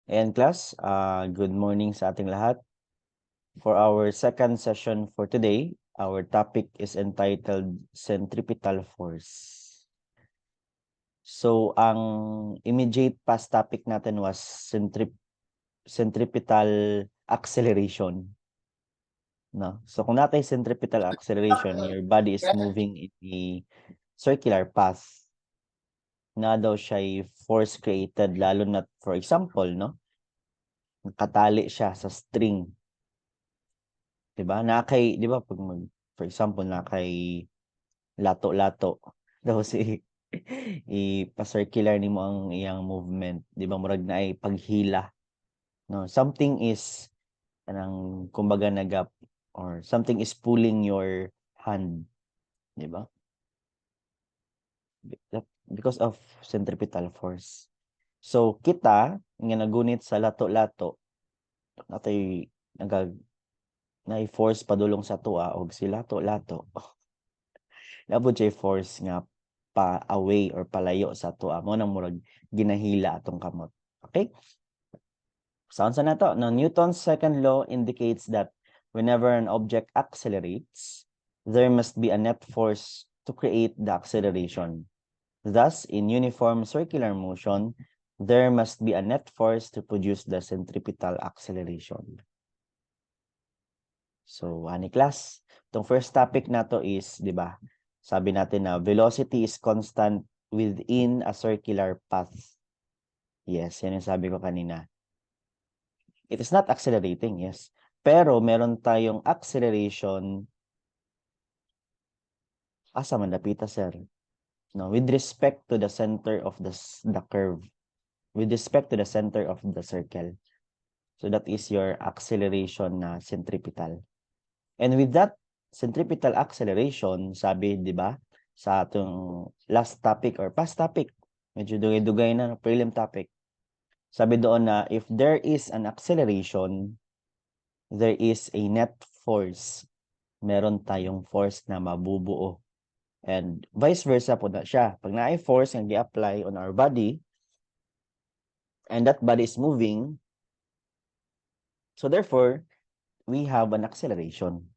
And class, good morning sa ating lahat. For our second session for today, our topic is entitled Centripetal Force. So, ang immediate past topic natin was centripetal acceleration. No? So, kung natin centripetal acceleration, your body is moving in a circular path. Na daw siya force created, lalo na, for example, no? Nakatali siya sa string. 'Di ba? Di ba pag for example, lato-lato daw si ipa-circular nimo ang iyang movement, 'di ba? Murag na ay paghila, no? Something is kanang kumbaga or something is pulling your hand, 'di ba? Because of centripetal force. So kita nga nagunit sa lato-lato natay na-force padulong sa tuwa og si lato-lato. Labot siya force nga pa away or palayo sa tuwa mo nang murag ginahila atong kamot. Okay? Sounds na to. Now, Newton's second law indicates that whenever an object accelerates, there must be a net force to create the acceleration. Thus, in uniform circular motion, there must be a net force to produce the centripetal acceleration. So, ani class, itong first topic na to is, di ba, sabi natin na velocity is constant within a circular path. Yes, yan yung sabi ko kanina. It is not accelerating, yes. Pero meron tayong acceleration asa man dapita, sir. No, with respect to the center of the curve. With respect to the center of the circle. So that is your acceleration na centripetal. And with that centripetal acceleration, sabi, di ba, sa atong last topic or past topic, medyo dugay-dugay na prelim topic. Sabi doon na if there is an acceleration, there is a net force. Meron tayong force na mabubuo. And vice versa po na siya. Pag na-ay force nga gi-apply on our body, and that body is moving, so therefore, we have an acceleration.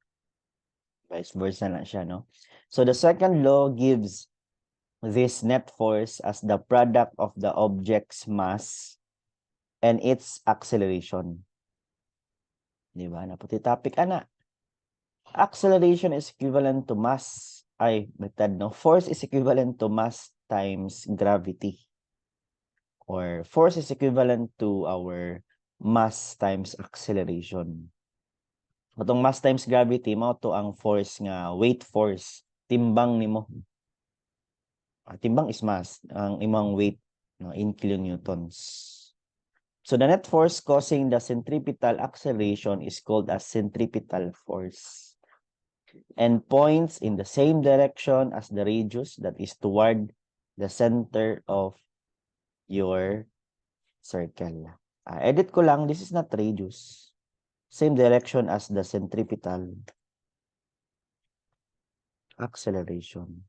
Vice versa na siya, no? So the second law gives this net force as the product of the object's mass and its acceleration. Di ba? Naputi topic, ana. Acceleration is equivalent to mass. Force is equivalent to mass times gravity. Or force is equivalent to our mass times acceleration. Itong mass times gravity, mo to ang force nga weight force. Timbang nimo. Timbang is mass. Ang imong weight no, in kilonewtons. So the net force causing the centripetal acceleration is called a centripetal force and points in the same direction as the radius, that is toward the center of your circle. Edit ko lang, this is not radius. Same direction as the centripetal acceleration.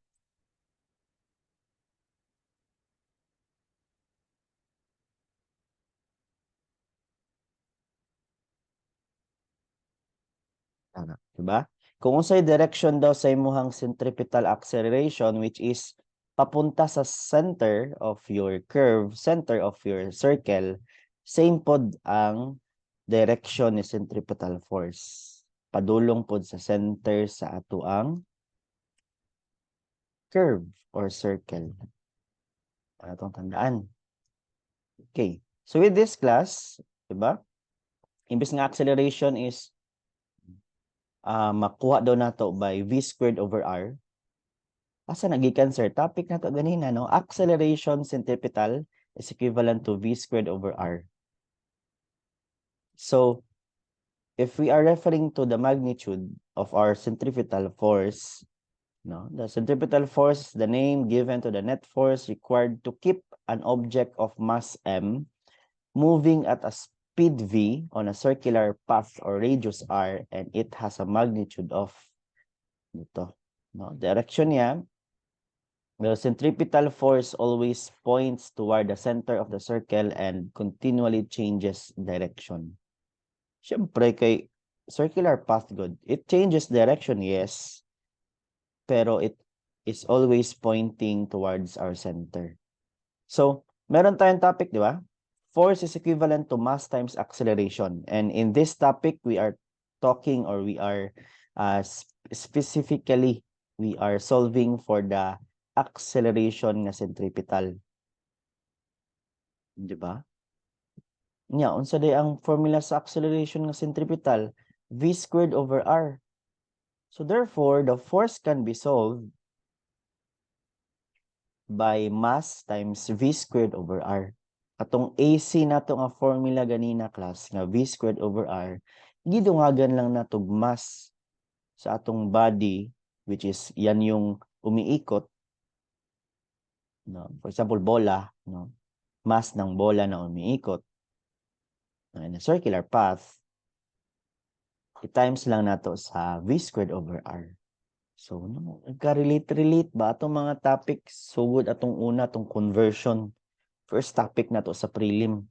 Diba? Kung unsay direction daw sa imuhang centripetal acceleration, which is papunta sa center of your curve, center of your circle, same pod ang direction ni centripetal force. Padulong pod sa center sa atuang curve or circle. Para itong tandaan. Okay. So with this class, diba? Imbis nga acceleration is makuha daw nato by v squared over r. Asa nagikan, sir? Topic na to ganina, no? Acceleration centripetal is equivalent to v squared over r. So, if we are referring to the magnitude of our centripetal force, no, the centripetal force is the name given to the net force required to keep an object of mass m moving at a speed v on a circular path or radius r, and it has a magnitude of dito, no, direction niya The centripetal force always points toward the center of the circle and continually changes direction. Siyempre, kay circular path good, it changes direction, yes, pero it is always pointing towards our center. So, meron tayong topic, di ba? Force is equivalent to mass times acceleration. And in this topic, we are talking or we are specifically, we are solving for the acceleration na centripetal. Di ba? Nya, unsa day ang formula sa acceleration ng centripetal? V squared over R. So therefore, the force can be solved by mass times V squared over R. Atong AC nato nga formula ganina class nga V squared over R, gidungagan lang natog mass sa atong body, which is yan yung umiikot. No? For example, bola, no? Mass ng bola na umiikot in a circular path, i-times lang nato sa V squared over R. So, no, nagka-relate ba atong mga topics? Sugod atong una, atong conversion. First topic na to sa prelim.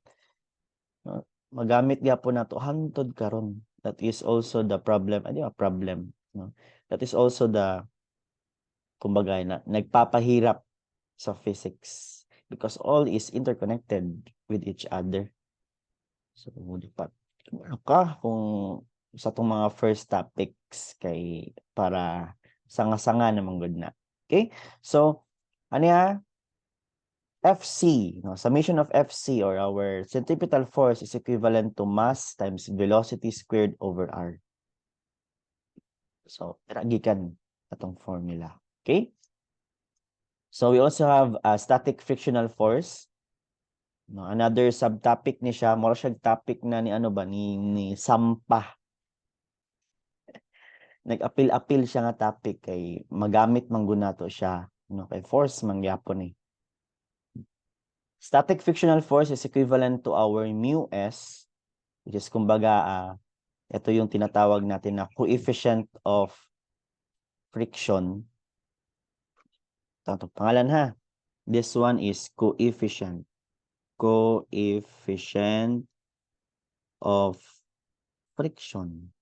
Magamit gyapon nato hangtod karon. That is also the problem. Ano yung problem? No? That is also the, kumbaga, na nagpapahirap sa physics. Because all is interconnected with each other. So, dapat ano ka kung sa itong mga first topics kay para sanga-sanga namang good na. Okay? So, ano ya? FC, no? Summation of FC or our centripetal force is equivalent to mass times velocity squared over R. So, ragikan atong formula. Okay? So, we also have a static frictional force. No, another subtopic ni siya, more siya topic na ni ano ba ni Sampah. Nag-apil-apil siya nga topic kay magamit man gud nato siya, no, kay force man gyapon eh. Static frictional force is equivalent to our mu s, which is kumbaga ito yung tinatawag natin na coefficient of friction. Ito pangalan ha. This one is coefficient. Coefficient of friction.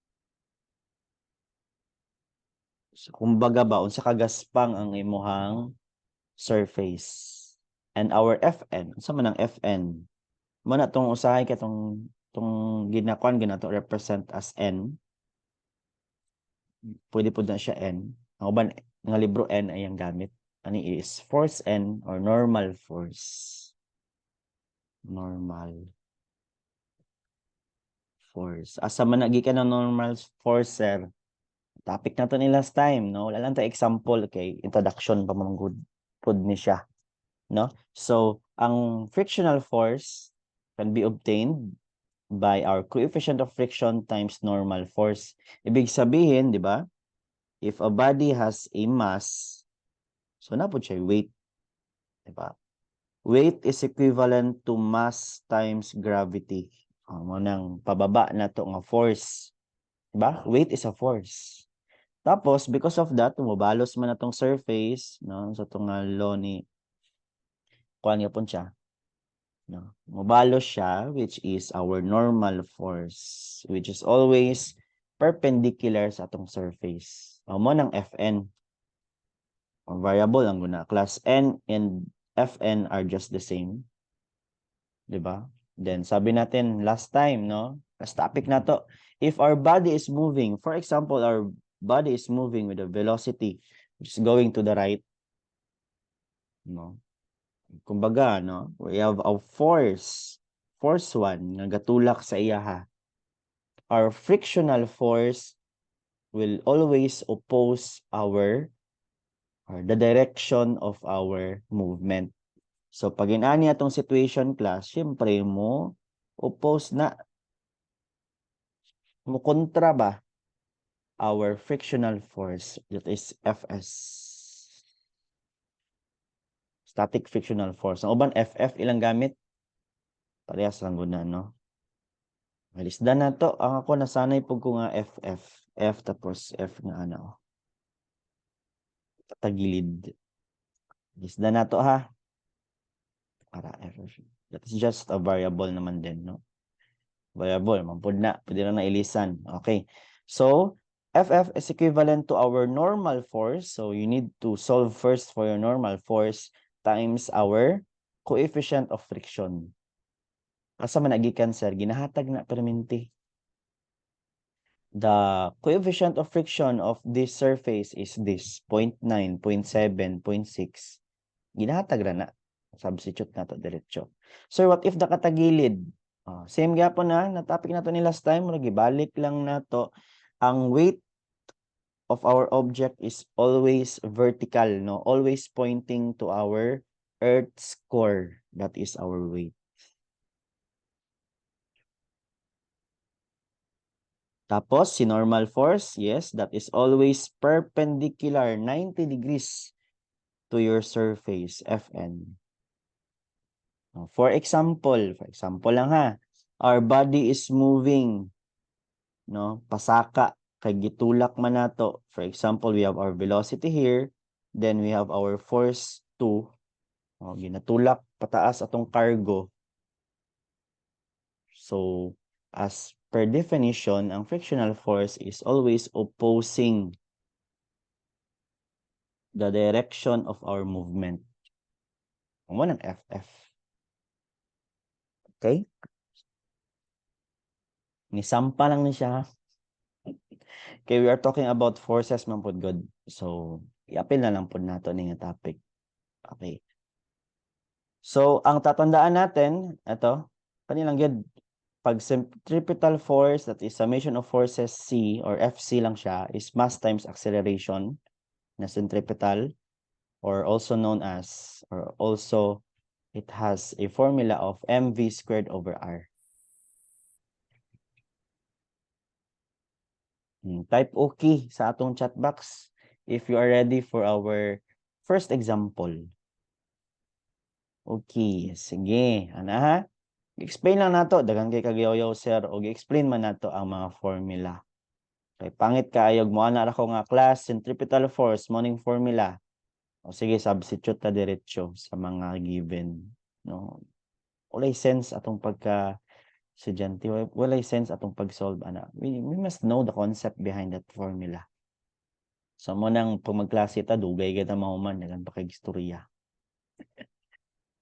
So, kumbaga ba, unsa kagaspang ang imuhang surface. And our Fn, unsa man ang Fn? Muna itong usahay ka itong ginakuan ginato represent as N. Pwede po na siya N. Ang uban nga libro N ay ang gamit. Ani is force N or normal force. Normal force. Asa man nagikan ng normal force, sir? Topic na to ni last time, no? Wala lang tayo example, okay? Introduction pa mga good food ni siya, no? So, ang frictional force can be obtained by our coefficient of friction times normal force. Ibig sabihin, di ba? If a body has a mass, so na po siya weight, di ba? Weight is equivalent to mass times gravity. Manang pababa na to nga force. Di ba? Weight is a force. Tapos, because of that, mubalos man na tong surface, no? Sa itong law ni kuan nga po siya. No? Mubalos siya, which is our normal force, which is always perpendicular sa atong surface. Mo ng Fn. Or variable ang guna. Class N and Fn are just the same. Diba? Then, sabi natin last time, no? Last topic na to. If our body is moving, for example, our body is moving with a velocity which is going to the right, no? Kumbaga, no? We have a force 1 nga gatulak sa iya ha. Our frictional force will always oppose or the direction of our movement. So, pag inani atong situation class, syempre mo oppose na, mo kontra ba our frictional force, that is Fs. Static frictional force. Ang uban FF ilang gamit? Parehas lang guna, no? Alisda na to. Ang ako nasanay po ko nga FF. F tapos F nga ano. Tagilid. Isda na to ha. Para error. That is just a variable naman din, no? Variable, mampud na. Pwede na nailisan. Okay. So, FF is equivalent to our normal force. So, you need to solve first for your normal force times our coefficient of friction. Asa man nagikan, sir? Ginahatag na perminti. The coefficient of friction of this surface is this, 0.9, 0.7, 0.6. Ginahatag ra na. Substitute na to diretso. So, what if the katagilid? Same gyapon na, na-topic na to ni last time, gibalik lang na to. Ang weight of our object is always vertical, no? Always pointing to our Earth's core. That is our weight. Tapos, si normal force, yes, that is always perpendicular, 90 degrees to your surface, Fn. For example lang ha, our body is moving, no? Pasaka, kay gitulak man nato. For example, we have our velocity here, then we have our force 2. Ginatulak pataas atong cargo. So, as per definition, ang frictional force is always opposing the direction of our movement. Ang ng FF. Okay? Nisampa lang ni siya. Okay, we are talking about forces man pod God. So, i-apil na lang pod nato ning topic. Okay. So, ang tatandaan natin, ito, kanilang yun, pag centripetal force, that is summation of forces C, or FC lang siya, is mass times acceleration na centripetal, or also known as, or also, it has a formula of mv squared over r. Type OK sa atong chat box if you are ready for our first example. Okay, sige. Ana ha? Explain lang nato, daghang kay kagyaw sir, o explain man nato ang mga formula. Kay pangit kaayog mo ana ra ko nga class centripetal force morning formula. O sige, substitute ta diretso sa mga given, no. Walay sense atong pagka estudyante, walay sense atong pag-solve ana. We must know the concept behind that formula. So mo nang pag magklase ta dugay kita mahuman daghang pa kay istorya.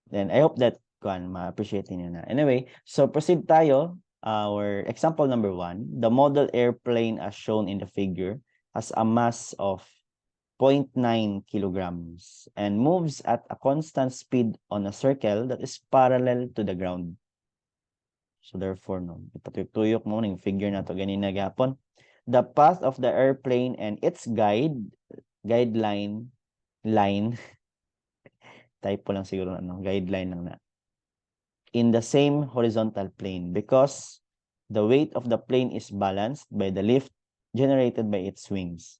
Then I hope that ma-appreciate niyo na. Anyway, so proceed tayo. Our example number 1, the model airplane as shown in the figure has a mass of 0.9 kilograms and moves at a constant speed on a circle that is parallel to the ground. So therefore, no, ipatuyok mo ng figure na to ganina gapon. The path of the airplane and its guideline typo lang siguro guideline lang na. In the same horizontal plane because the weight of the plane is balanced by the lift generated by its wings.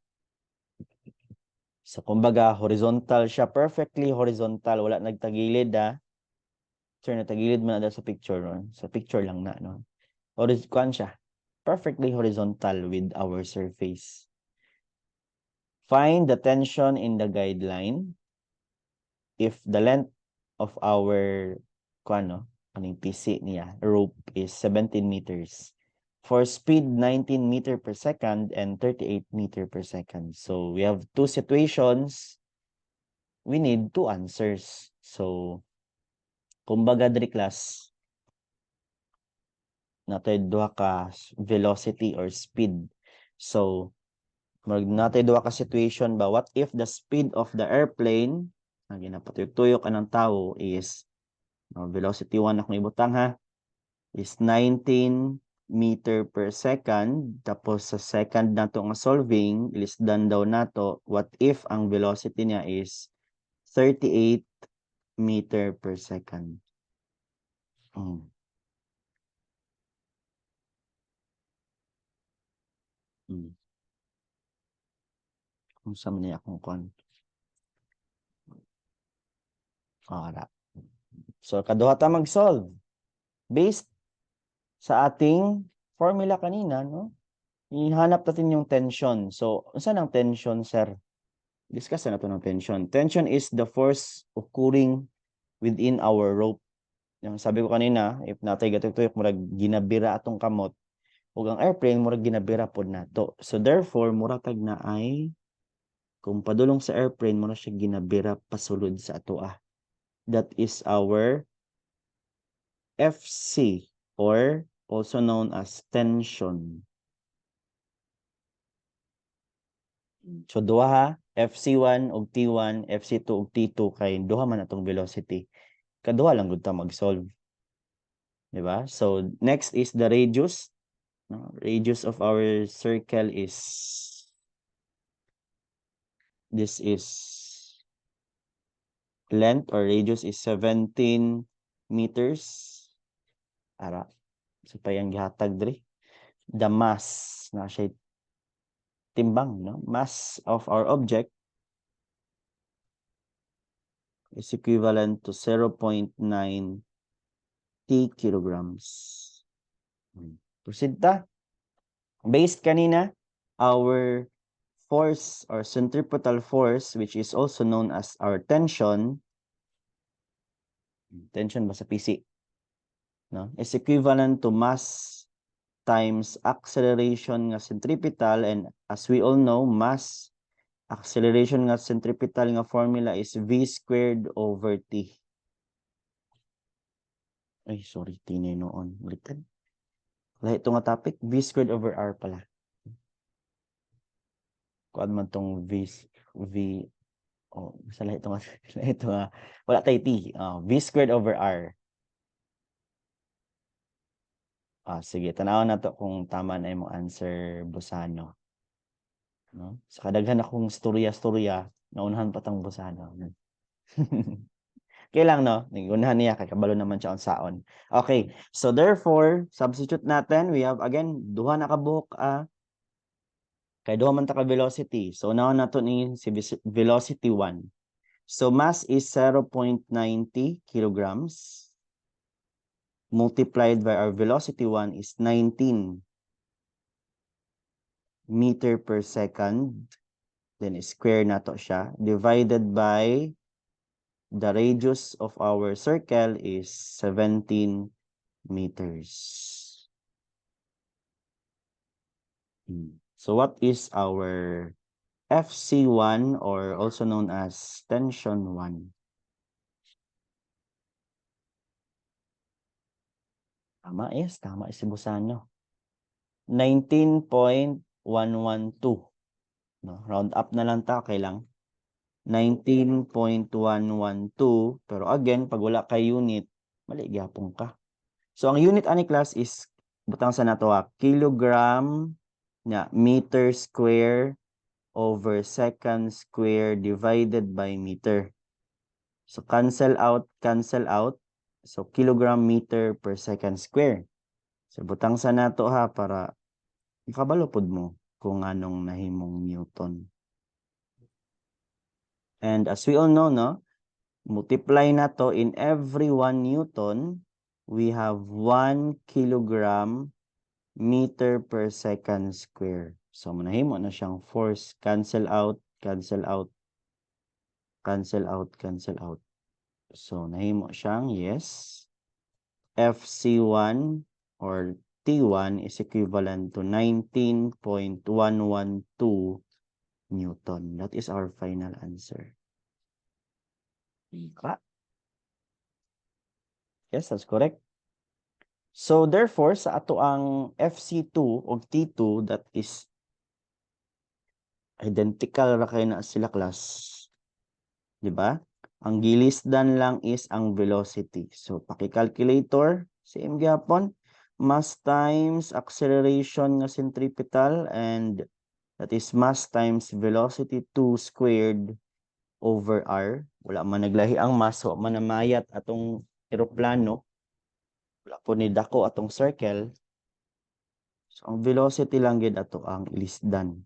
So, kumbaga, horizontal siya. Perfectly horizontal. Wala nagtagilid, Sir, natagilid mo na sa picture, no? Sa picture lang na, no? Kuan siya. Perfectly horizontal with our surface. Find the tension in the guideline if the length of our, aning PC niya, rope is 17 meters. For speed, 19 meter per second and 38 meter per second. So, we have two situations. We need two answers. So, kumbaga diri class, natay duha ka velocity or speed. So, natay duha ka situation ba? What if the speed of the airplane, ginapatuyok-tuyok anang tao is, velocity 1 akong ibutang ha, is 19 meter per second. Tapos sa second nato nga solving, ilisdan daw nato, what if ang velocity niya is 38 meter per second. Kung sa man niya akong kon. So, kaduha ta mag-solve. Based sa ating formula kanina, no? Ihanap natin yung tension. So, saan ang tension, sir? Discuss na ito ng tension. Tension is the force occurring within our rope. Yung sabi ko kanina, if natay gatuyok murag ginabira atong kamot, ug ang airplane murag ginabira pod nato. So therefore, mura kag na ay kung padulong sa airplane mura siya ginabira pasulod sa atoa. That is our FC or also known as tension. So duha ha, FC1 ug T1, FC2 ug T2 kay duha man atong velocity. Kaduha lang gud ta mag-solve. Di ba? So next is the radius. No? Radius of our circle is this is length or radius is 17 meters. Ara. So pa yang gihatag diri. The mass na siya timbang, no? Mass of our object is equivalent to 0.9 t kilograms. Proceed ta. Based kanina, our force or centripetal force, which is also known as our tension ba sa PC, no? Is equivalent to mass times acceleration nga centripetal, and as we all know, mass acceleration nga centripetal nga formula is v squared over t. Ay, sorry, tinay noon. Ulitin. Lahat ito nga topic, v squared over r pala. Kuan man tong v, basta lahat ito nga, ito nga, wala tayo t. V squared over r. Sige, tanawan na to kung tama na yung answer, Busano. No? Sa kadaghan akong storya, naunahan pa tang Busano. Okay lang, no? Unahan niya, kay kabalo naman siya on saon. Okay, so therefore, substitute natin, we have, again, duha na kabuok, kay duha man ta ka velocity. So, unahan na to ni si velocity 1. So, mass is 0.90 kilograms. Multiplied by our velocity 1 is 19 meter per second. Then square na to siya. Divided by the radius of our circle is 17 meters. So what is our FC1 or also known as tension 1? Tama si Busano. 19.112. No, round up na lang ta, okay lang. 19.112, pero again, pag wala kay unit, mali gyapon ka. So ang unit ani class is butang sa nato kilogram na meter square over second square divided by meter. So cancel out. So kilogram meter per second square. So butang sa nato ha para makabalo pod mo kung anong nahimong Newton. And as we all know, no, multiply na to in every 1 Newton, we have 1 kilogram meter per second square. So manahimo na siyang force. Cancel out. So nahimo siyang, yes, FC1 or T1 is equivalent to 19.112 Newton. That is our final answer. Yes, that's correct. So therefore, sa ato ang FC2 o T2, that is identical ra kay na sila class. Di ba? Ang gilisdan lang is ang velocity. So paki-calculator, same gyapon, mass times acceleration nga centripetal, and that is mass times velocity 2 squared over r. Wala man naglahi ang mass, wala man namayat atong eroplano. Wala po ni dako atong circle. So ang velocity lang gid ato ang ilisdan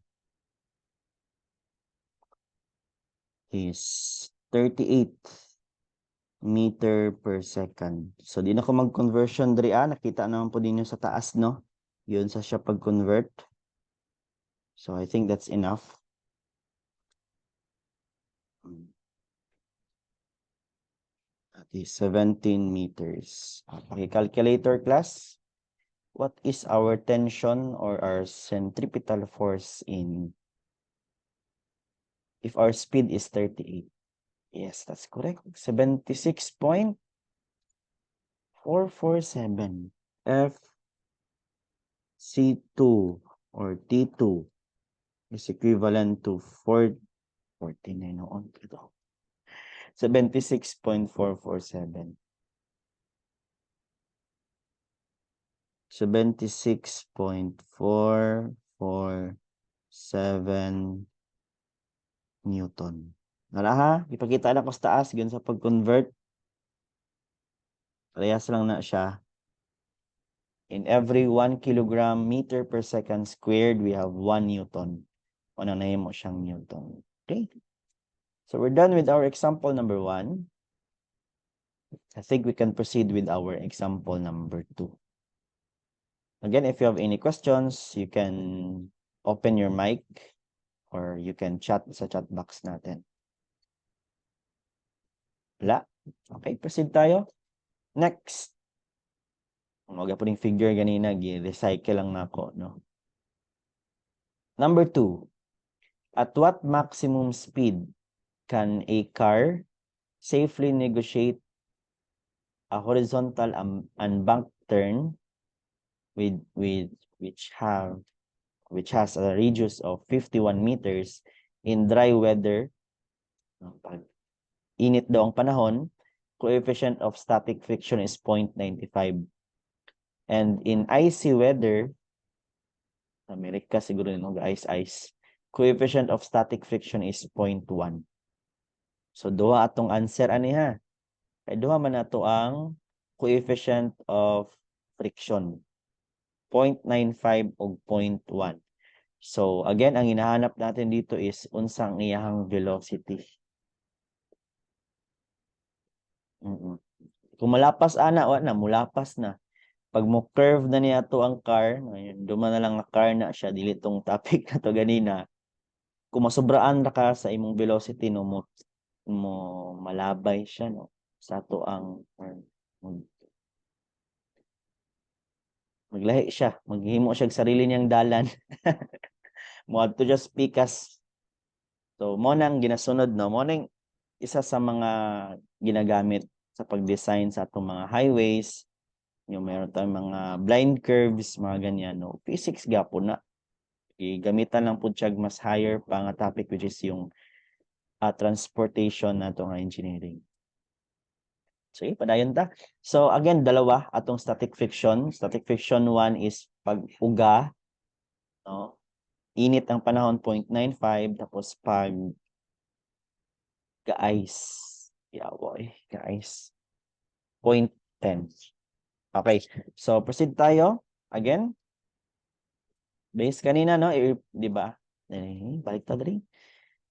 is 38 meter per second. So di na ko mag-conversion diri nakita naman po ninyo sa taas, no? Yun sa siya pag-convert. So I think that's enough. That is 17 meters. Paki-calculator class. What is our tension or our centripetal force in if our speed is 38? Yes, that's correct. 76.447. F C2 or T2 is equivalent to 49 noon. 76.447. 76.447 Newton. Nara ha, ipakita lang ko sa taas yun sa pag-convert. Parehas lang na siya. In every 1 kilogram meter per second squared, we have 1 Newton. Ano na mo siyang Newton. Okay. So we're done with our example number 1. I think we can proceed with our example number 2. Again, if you have any questions, you can open your mic or you can chat sa chat box natin. Wala? Okay, proceed tayo. Next. Mga po yung figure ganina, recycle lang nako, no? Number 2. At what maximum speed can a car safely negotiate a horizontal unbanked turn which has a radius of 51 meters in dry weather? Pag init daw ang panahon, coefficient of static friction is 0.95. And in icy weather, Amerika siguro nung ice, coefficient of static friction is 0.1. So duha atong answer ani ha. Kay duha man nato ang coefficient of friction. 0.95 o 0.1. So again, ang hinahanap natin dito is unsang iyahang velocity. Kung malapas ana, wala na, mulapas na. Pag mo curve na niya to ang car, duman na lang nga car na siya, dili tong topic na to ganina. Kung masobraan ra ka sa imong velocity, no, mo malabay siya, no, sa to ang maglahi siya, maghimo siya sarili niyang dalan. Mo to just pikas. So mo nang ginasunod, no, mo nang isa sa mga ginagamit sa pag-design sa atong mga highways. Yung meron tayong mga blind curves, mga ganyan, no? Physics gapon na. Gamitan lang po siya mas higher pa nga topic which is yung transportation na ito nga engineering. So, padayon ta. So, again, dalawa atong static friction. Static friction 1 is pag-uga, no? Init ang panahon, 0.95. Tapos pag ka-ice. Yawoy, ka-ice. 0.10. Okay. So, proceed tayo. Again. Base kanina, no? Di ba? Balik ta dali.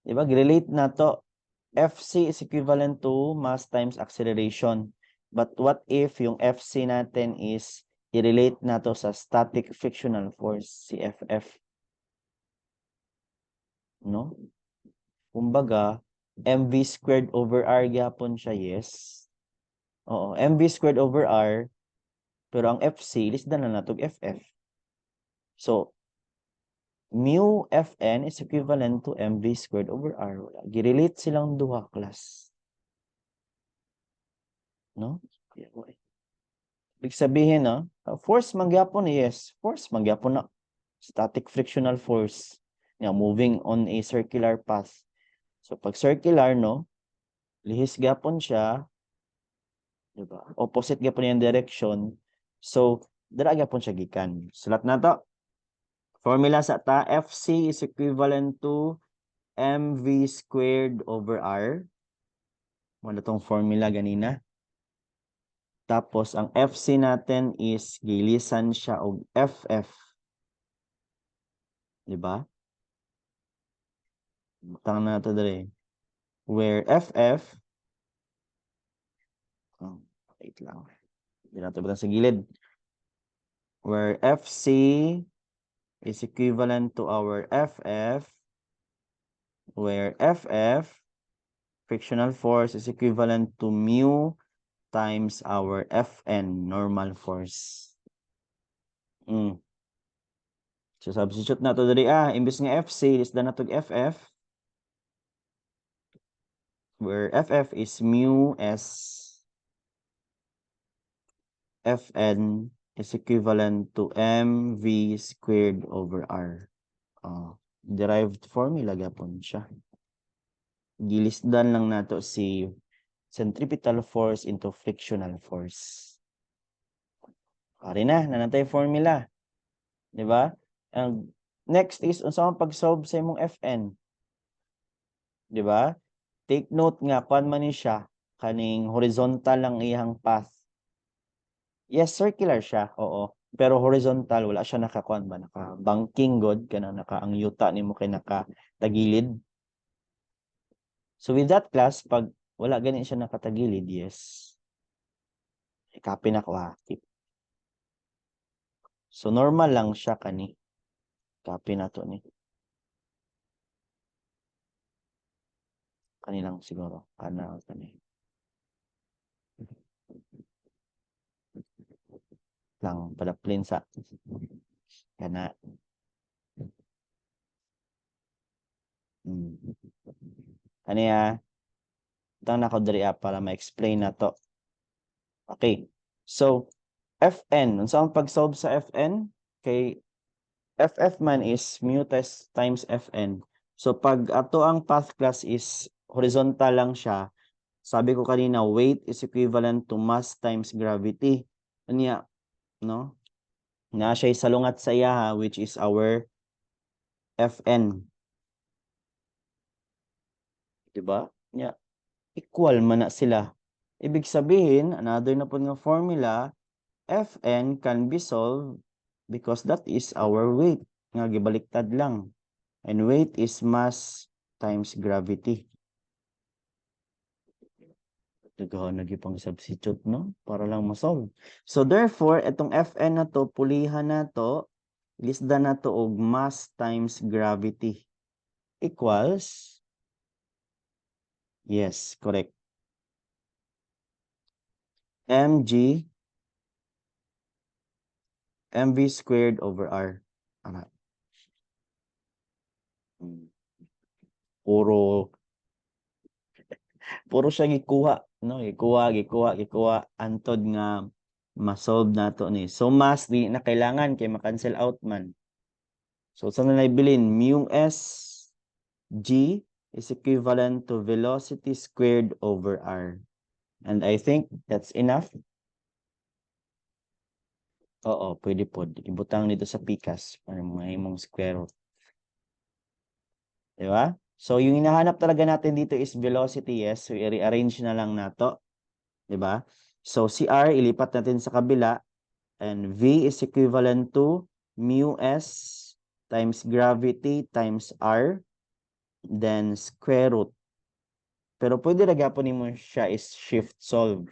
Di ba? Relate na to. FC is equivalent to mass times acceleration. But what if yung FC natin is i-relate na to sa static frictional force, CFF? No? Kumbaga, mv squared over r gyapon siya, yes. Oo, mv squared over r, pero ang FC, lisdan na natog FF. So, mu Fn is equivalent to mv squared over r. Girelate silang duha, class. No? Ibig sabihin, no? Force magyapon, yes. Force magyapon na. Static frictional force. Yeah, moving on a circular path. So, pag circular, no? Lihis gapon siya. Diba? Opposite gapon yung direction. So, dara gapon siya gikan. Sulat na to. Formula sa ta, FC is equivalent to mv squared over r. Wala tong formula ganina. Tapos, ang FC natin is gilisan siya og FF. Diba? Butang na ito dali. Where FF, wait lang. Hindi natin butang sa gilid. Where FC is equivalent to our FF, where FF frictional force is equivalent to mu times our Fn, normal force. So, substitute na to dali. Imbis nga FC, is na to FF. Where FF is mu S. Fn is equivalent to mv squared over r. Derived formula gapon siya. Gilisdan lang nato si centripetal force into frictional force. Pare na, nanatay formula. Di ba? Ang next is unsa ang pag-solve sa imong Fn. Di ba? Take note nga kuan man ni siya kaning horizontal lang iyang path. Yes, circular siya. Oo. Pero horizontal, wala siya nakakuan ba? Naka-banking god, kanang ang yuta nimo kay naka-tagilid. So with that class, pag wala gani siya nakatagilid, yes. I-copy na ko So normal lang siya kani. Copy na to ni. Kani lang siguro. Kana kani. Lang pada plain sa kana. Kaniya, itang nako diri para ma-explain na to. Okay. So, Fn, unsa ang pag-solve sa Fn? Kay FF man is mu times Fn. So, pag ato ang path class is horizontal lang siya, sabi ko kanina, weight is equivalent to mass times gravity. Anya, no? Na siya salungat sa iya, which is our Fn. Diba? Yeah. Equal man na sila. Ibig sabihin, another na po nga formula, Fn can be solved because that is our weight. Nga gibaliktad lang. And weight is mass times gravity. Naghahanap pang substitute, no? Para lang ma-solve. So therefore, itong Fn na to, pulihan na to, lisda na to og mass times gravity equals, yes, correct. mg mv squared over r. Ano? Puro siya gikuha, no? Gikuha antod nga ma-solve nato ni. So mass di na kailangan kay ma-cancel out man. So sa na bilin, mu s g is equivalent to velocity squared over r. And I think that's enough. Oo, pwede po. Ibutang dito sa pikas para mga imong square root. Diba? So, yung hinahanap talaga natin dito is velocity, yes. So, i-rearrange na lang nato. Diba? So, si R, ilipat natin sa kabila. And V is equivalent to mu S times gravity times R. Then, square root. Pero pwede na gapon mo siya is shift solve.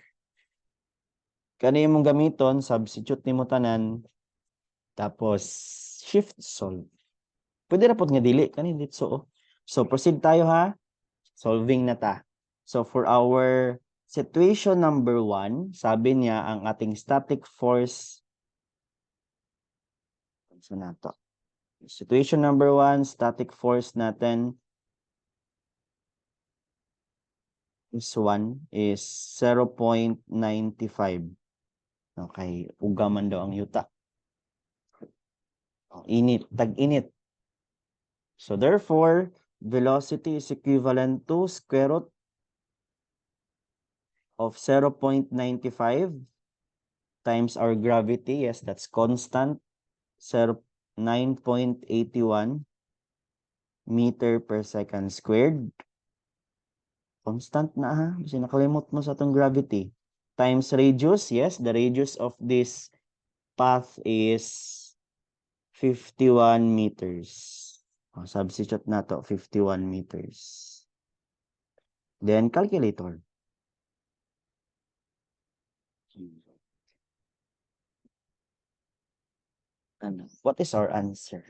Kani mong gamiton, substitute nimo tanan. Tapos, shift solve. Pwede na po nga dili. Kani dito. So, proceed tayo ha. Solving na ta. So, for our situation number 1, sabi niya ang ating static force. So, nato. Situation number 1, static force natin is 1 is 0.95. Okay, ugaman daw ang yuta. Init, tag-init. So, therefore, velocity is equivalent to square root of 0.95 times our gravity. Yes, that's constant. 9.81 meter per second squared. Constant na ha. Kasi nakalimot mo sa itong gravity. Times radius. Yes, the radius of this path is 51 meters. Substitute na to, 51 meters. Then, calculator. What is our answer?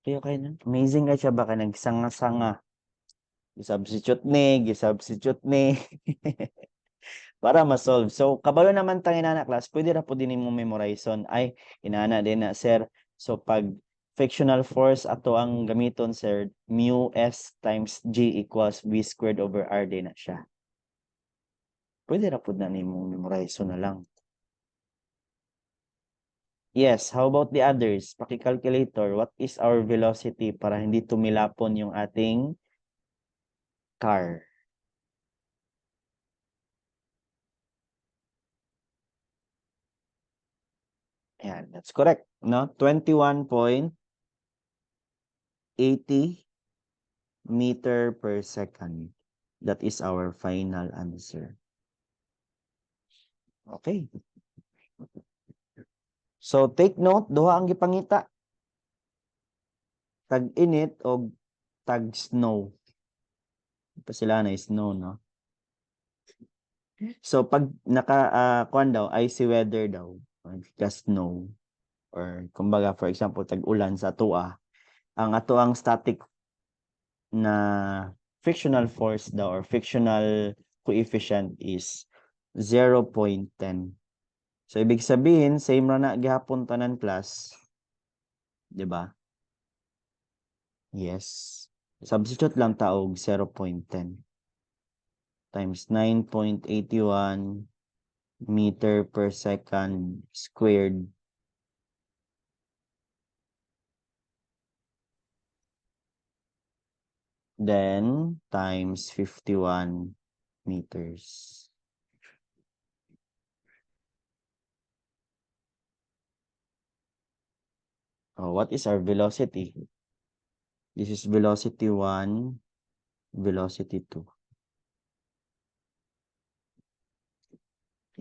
Okay na. Amazing ka siya baka nagsanga-sanga. Gisubstitute ni. Para ma-solve. So, kabalo naman tayo na class, pwede ra po din mo memorization. Ay, inana din na, sir. So, pag frictional force ato ang gamiton, sir, mu S times G equals V squared over R din na siya. Pwede ra po na nimo memorization na lang. Yes, how about the others? Paki-calculator, what is our velocity para hindi tumilapon yung ating car? Ayan, that's correct. No? 21.80 meter per second. That is our final answer. Okay. So, take note, duha ang gipangita. Tag-init o tag-snow. Ito sila na snow, no? So, pag kuan daw, icy weather daw, snow, or kumbaga, for example, tag-ulan sa tua, ang ato ang static na frictional force daw or frictional coefficient is 0.10. So, ibig sabihin, same ra na gihapon tanan class. 'Di ba? Yes. Substitute lang taog 0.10 times 9.81 meter per second squared. Then, times 51 meters. Oh, what is our velocity? This is velocity 1, velocity 2.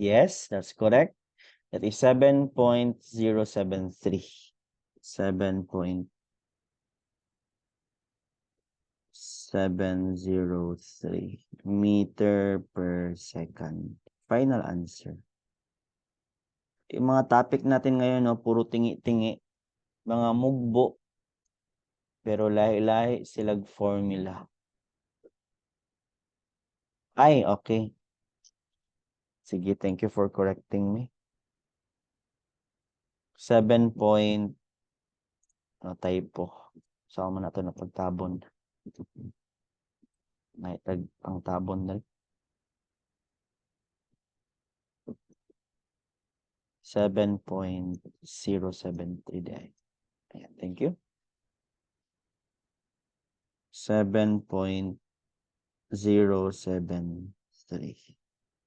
Yes, that's correct. That is 7.073. 7.703 meter per second. Final answer. Yung mga topic natin ngayon, no, puro tingi-tingi. Mga mugbo. Pero lahi-lahi silag formula. Ay, okay. Sige, thank you for correcting me. 7 point, typo. Sama na ito na pagtabon. May ang tabon na. 7.073 day. Ayan, thank you. 7.073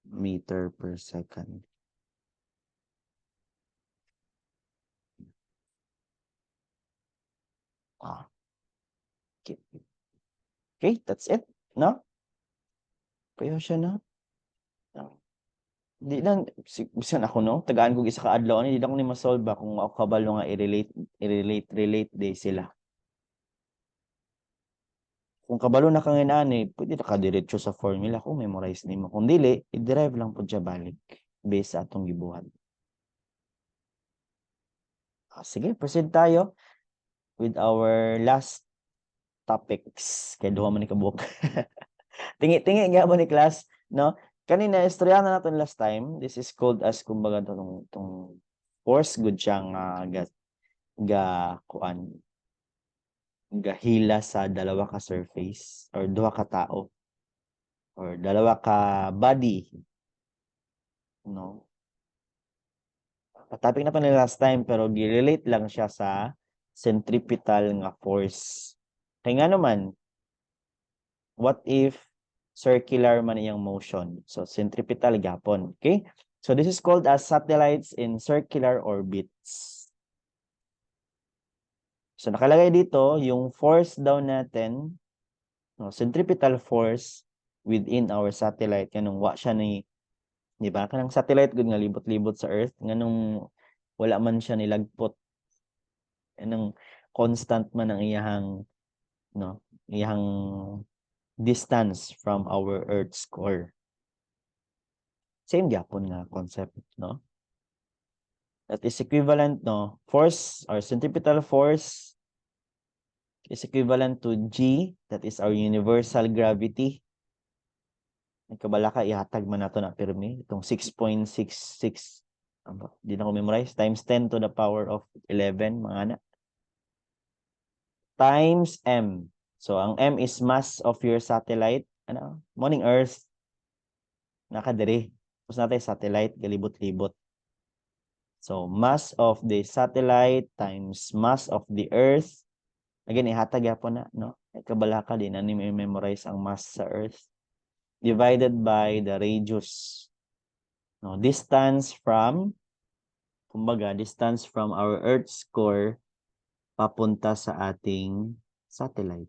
meter per second. Okay. Okay, that's it. No? Kaya siya na. Di lang, bisan ako, no? Tagaan ko isa ka adlaw, di lang ko ni ma-solve ba kung ako kabalo nga i-relate day sila. Kung kabalo na kang inani, pwede na ka diretso sa formula kung memorize nimo. Kung dili, i-derive lang po siya balik based sa atong gibuhat. Sige, proceed tayo with our last topics. Kaya duha man ni kabuk. Tingi-tingi nga mo ni class, no? Kanina, istorya na natin last time. This is called as, kumbaga, itong force good siyang gahila sa dalawa ka surface or duha ka tao or dalawa ka body, no? Topic na pa nila last time pero gi-relate lang siya sa centripetal nga force. Kaya nga naman, what if circular man iyang motion? So centripetal gapon, okay? So this is called as satellites in circular orbits. So nakalagay dito yung force daw natin, no, centripetal force within our satellite kanung wa siya ni, di ba? Kanang satellite gud nga libot-libot sa Earth nganong wala man siya nilagpot. Anong constant man ang iyahang, no, iyahang distance from our Earth's core. Same gyapon nga concept, no? That is equivalent, no? Force or centripetal force is equivalent to G, that is our universal gravity. Nagkabala ka, ihatag man nato na pirmi. Itong 6.66, di na ko memorize, times 10 to the power of 11, mga anak. Times M. So, ang M is mass of your satellite. Ano? Morning Earth. Nakadiri. Tapos natin satellite, galibot-libot. So, mass of the satellite times mass of the Earth. Again, ihatag yapon na, no? Kabala ka din, ano may memorize ang mass sa Earth. Divided by the radius. No, distance from, kumbaga, distance from our Earth's core papunta sa ating satellite.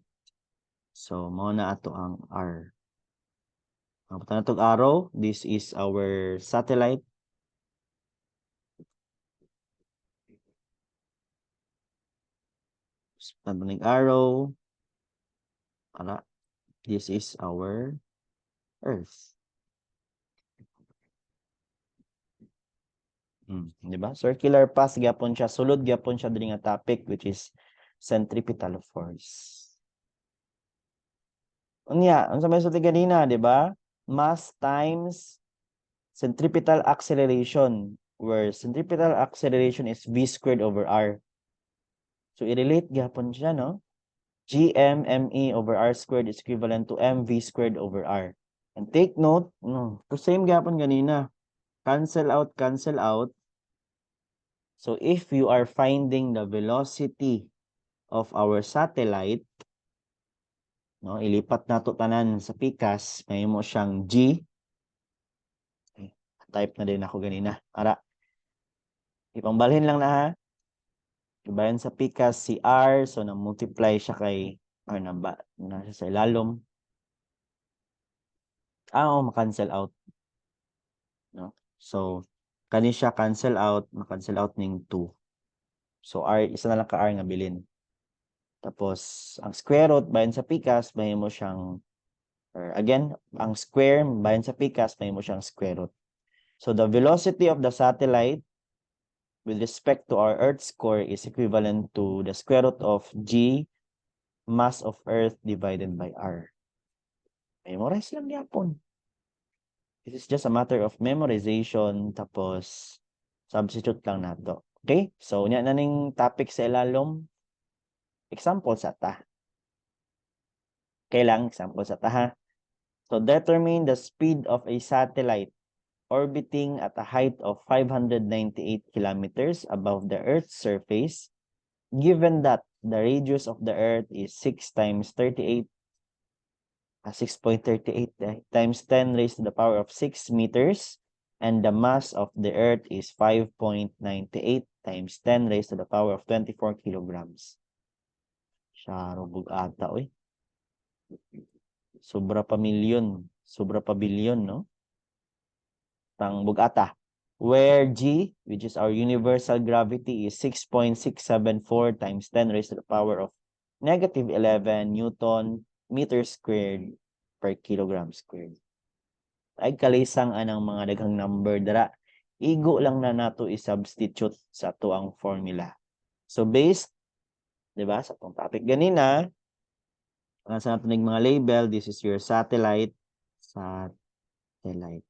So, mao na ato ang R. Papunta na itong arrow. This is our satellite. Papunta arrow. Ala, this is our Earth. Di ba? Circular path gyapon siya, sulod gyapon siya diri nga topic which is centripetal force. Unya, unsa may sulti ganina, di ba? Mass times centripetal acceleration, where centripetal acceleration is v squared over r. So i-relate gyapon siya, no? GMME over r squared is equivalent to mv squared over r. And take note, no, to same gyapon ganina. Cancel out, cancel out. So if you are finding the velocity of our satellite, no, ilipat nato tanan sa pikas, may mo siyang G. Okay, type na din ako ganina. Ara, ipangbalhin lang na ha. Ibayan sa pikas si R, so na-multiply siya kay R na ba? Nasa sa ilalom. Ma-cancel out. No? So, kani siya cancel out, ma-cancel out ning 2. So, R, isa na lang ka R nga bilin. Tapos, ang square root, bayan sa pikas, bayan mo siyang, or again, ang square, bayan sa pikas, bayan mo siyang square root. So, the velocity of the satellite with respect to our Earth's core is equivalent to the square root of G mass of Earth divided by R. Memorize lang yapon. This is just a matter of memorization, tapos substitute lang nato. Okay? So, nya na ning topic sa ilalom. Example sa ta. Kailang example sa ta ha. So, determine the speed of a satellite orbiting at a height of 598 kilometers above the Earth's surface, given that the radius of the Earth is 6 times 38, 6.38 times 10 raised to the power of 6 meters, and the mass of the Earth is 5.98 times 10 raised to the power of 24 kilograms. Sarobog ata, oy. Sobra pa milyon. Sobra pa bilyon, no? Tang bugata. Where G, which is our universal gravity, is 6.674 times 10 raised to the power of negative 11 Newton meter squared per kilogram squared. Ay kalisang anang mga daghang number dara. Igo lang na nato i-substitute sa tuang formula. So based, di ba, sa itong topic ganina, sa natin mga label, this is your satellite. Satellite.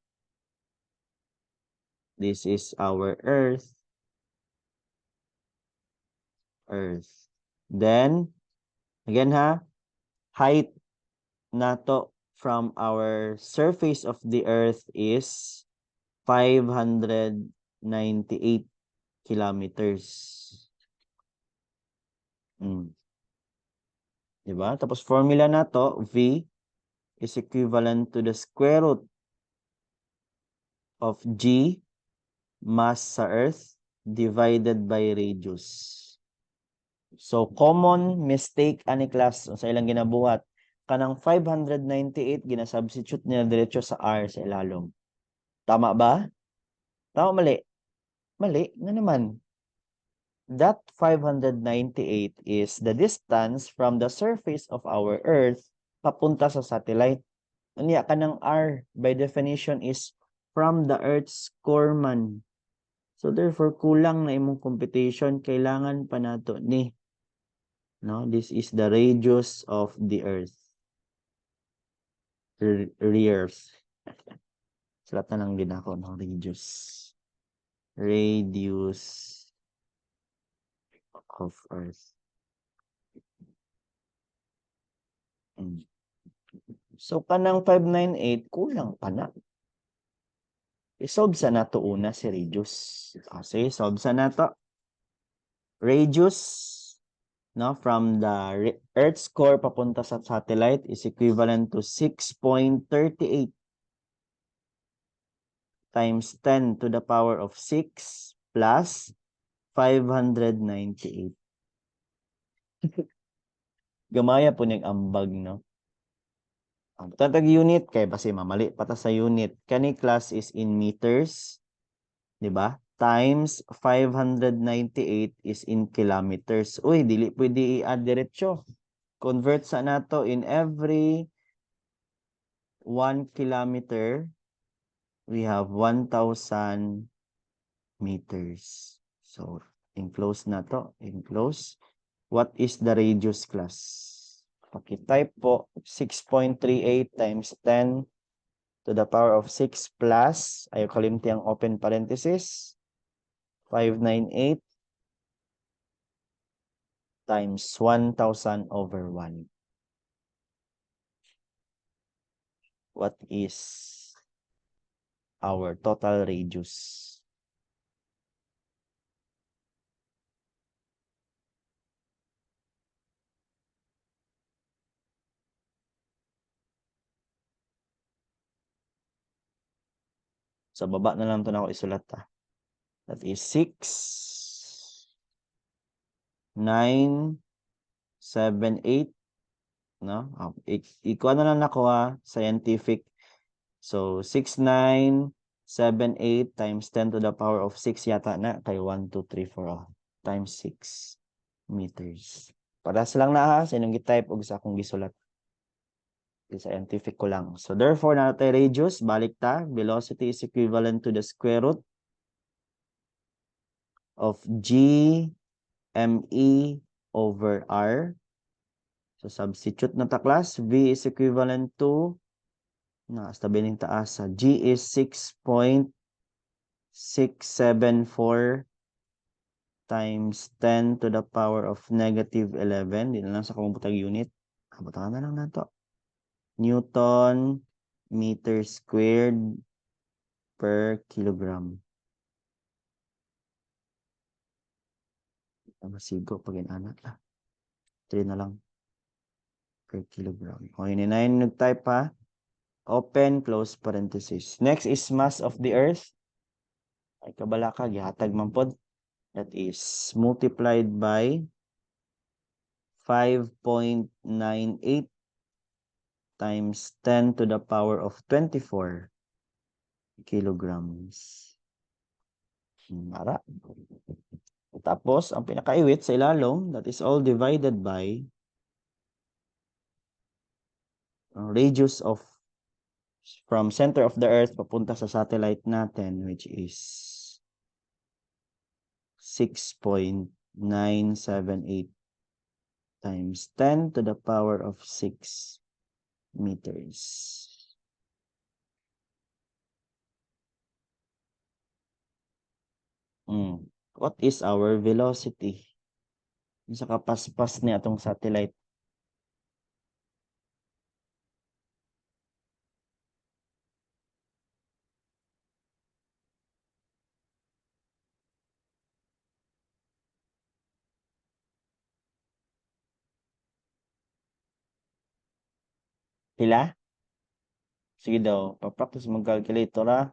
This is our Earth. Earth. Then, again ha, height nato from our surface of the Earth is 598 kilometers. Diba? Tapos formula nato, V is equivalent to the square root of G mass sa Earth divided by radius. So, common mistake ani class sa ilang ginabuhat, kanang 598 ginasubstitute niya diretso sa R sa ilalom. Tama ba? Tama, mali? Mali, nga naman. That 598 is the distance from the surface of our Earth papunta sa satellite. Unya kanang R by definition is from the Earth's core man. So therefore kulang na imong computation, kailangan pa nato ni No, this is the radius of the Earth. Rears. Sulat na lang din ako, no? Radius. Radius of Earth. So, kanang 598, kulang pa na. I-solve sa nato una si radius. Sige, solve sa nato. Radius, no, from the Earth's core papunta sa satellite is equivalent to 6.38 times 10 to the power of 6 plus 598. Gamaya po niyang ambag, no? Ang tatag unit, kay basi mamali pata sa unit. Kani class is in meters, di ba? Times 598 is in kilometers. Uy, dili pwede i-add diretso. Convert sa nato in every 1 kilometer, we have 1,000 meters. So, enclose na to. Enclose. What is the radius class? Paki-type po, 6.38 times 10 to the power of 6 plus, ayaw kalimti ang open parenthesis, 598 times 1,000 over 1. What is our total radius? Sa baba na lang ito na ako isulat. That is 6, 9, 7, 8. No? Ikuha na lang ako scientific. So, 6, 9, 7, 8 times 10 to the power of 6 yata na. Kay 1, 2, 3, 4 times 6 meters. Para silang na sa inyong gitype og sa akong gisulat. Scientific ko lang. So, therefore, natin radius, balik ta. Velocity is equivalent to the square root of G ME over R. So, substitute na ta class. V is equivalent to, nakastabi ng taas, G is 6.674 times 10 to the power of negative 11. Di na lang sa kumutag unit. Kabutangan na lang na to. Newton meter squared per kilogram. Masigo pag inanak na. 3 na lang per kilogram. O, yun na yun nag-type ha. Open, close parenthesis. Next is mass of the earth. Ay kabala ka, gihatag man pod. That is multiplied by 5.98 times 10 to the power of 24 kilograms. Mara. Tapos, ang pinakaiwit sa ilalong, that is all divided by radius of from center of the earth papunta sa satellite natin, which is 6.978 times 10 to the power of 6 meters. What is our velocity? Sa kapaspas ni atong satellite. Pila? Sige daw, pa-practice mag-calculator ha.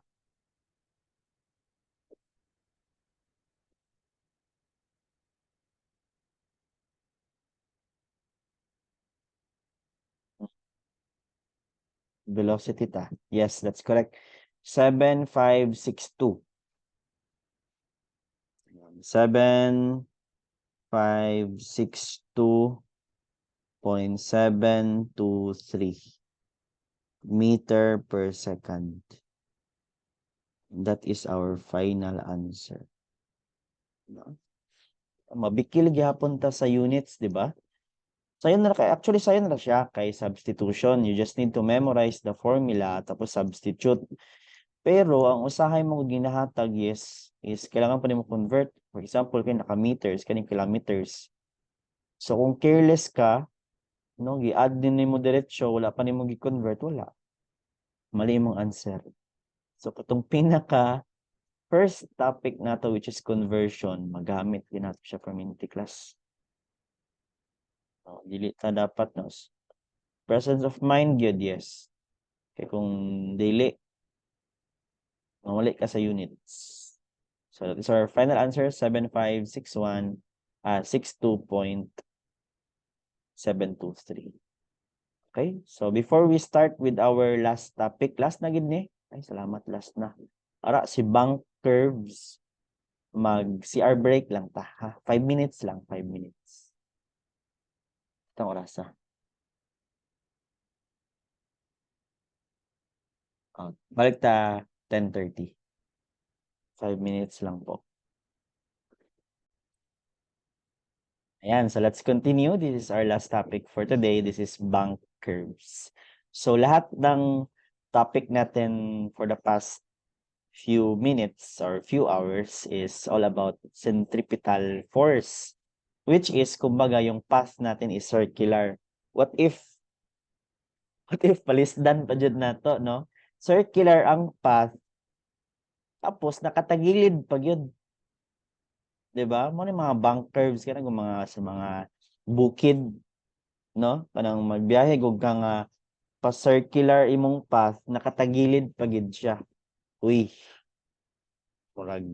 Velocity ta. Yes, that's correct. 7,562. 7,562.723 meter per second. That is our final answer. No? Mabikil gyapon ta sa units, di ba? Actually sayo na siya kay substitution. You just need to memorize the formula tapos substitute. Pero ang usahay mo ginahatag is kailangan pa nimo convert. For example, kay naka-meters, kaning kilometers. So kung careless ka, no, gi-add din nimo diretso, wala pa nimo gi-convert, wala. Mali imong answer. So katong pinaka first topic nato which is conversion, magamit din nato siya for minty class. No, dili ta dapat no. Presence of mind gyud, yes. Kay kung dili mawali ka sa units. So that is our final answer, 7561 62.723. Okay? So before we start with our last topic, last na gid ni. Ay salamat, last na. Ara si bank curves, mag CR break lang ta ha. 5 minutes lang, 5 minutes. Itong oras ha. Balik ta 10:30. 5 minutes lang po. Ayan, so let's continue. This is our last topic for today. This is bank curves. So lahat ng topic natin for the past few minutes or few hours is all about centripetal force, which is kumbaga yung path natin is circular. What if palisdan pa jud nato, no? Circular ang path tapos nakatagilid pa gyud. 'Di ba? Mo ni mga bank curves kana mga sa mga bukid, no? Kanang magbiyahe gug ka nga pa-circular imong path, nakatagilid pa gid siya. Uy. Murag